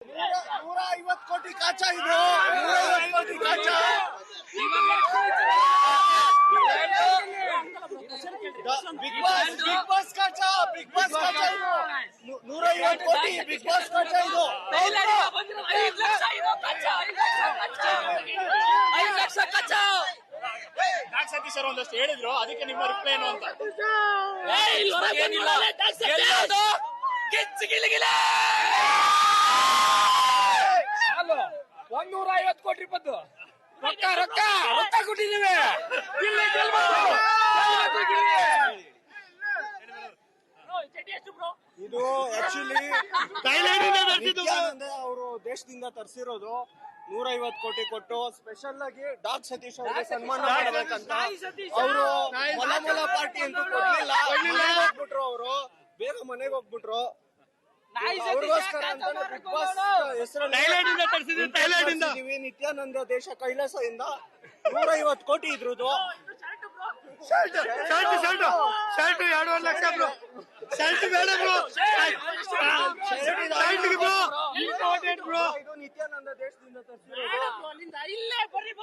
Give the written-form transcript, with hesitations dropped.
150 ಕೋಟಿ ಕಾಚಾ ಇದು 150 ಕೋಟಿ ಕಾಚಾ ಬಿಗ್ ಬಾಸ್ ಕಾಚಾ ಇದು 150 ಕೋಟಿ ಬಿಗ್ ಬಾಸ್ ಕಾಚಾ ಇದು 5 ಲಕ್ಷ ಇದು ಕಾಚಾ 5 ಲಕ್ಷ ಕಾಚಾ ನಾಗ್ ಸತೀಶ್ ಅವರು ಒಂದಷ್ಟು ಹೇಳಿದ್ರು, ಅದಕ್ಕೆ ನಿಮ್ಮ ರಿಪ್ಲೈ ಏನು ಅಂತ. ಅಲ್ಲ 150 ಕೋಟಿ ರೂಪಾಯಿ ರೊಕ್ಕ ರೊಕ್ಕ ರೊಕ್ಕ ಕೊಟ್ಟಿದ್ದೀವಿ. ಇದು ಆಕ್ಚುಲಿ ಥೈಲ್ಯಾಂಡ್ ಅವರು ದೇಶದಿಂದ ತರಿಸಿರೋದು. 150 ಕೋಟಿ ಕೊಟ್ಟು ಸ್ಪೆಷಲ್ ಆಗಿ ಡಾಗ್ ಸತೀಶ್ ಅವರಿಗೆ ಸನ್ಮಾನ ಮಾಡಬೇಕಂತ ಅವರು ಮೊಲ ಪಾರ್ಟಿ ಅಂತೂ ಕೊಡ್ಲಿಲ್ಲ. ಹೋಗ್ಬಿಟ್ರು, ಅವರು ಬೇಗ ಮನೆಗೆ ಹೋಗ್ಬಿಟ್ರು. ಅವ್ರಿಗೋಸ್ಕರ ಅಂತಾನೆ ಬಿಗ್ ಬಾಸ್ ಹೆಸರಲ್ಲಿ ನಿತ್ಯಾನಂದ ದೇಶ ಕೈಲಾಸದಿಂದ 150 ಕೋಟಿ ಇದ್ರದ್ದು. ಶರ್ಟ್ 2 ಲಕ್ಷ ಬ್ರೋ, ಶರ್ಟ್ ಬೇಡ ಬ್ರೋ, ಇದು ನಿತ್ಯಾನಂದ ದೇಶದಿಂದ ತರಿಸಿರೋದು. ಇಲ್ಲೇ ಬರ್ರಿ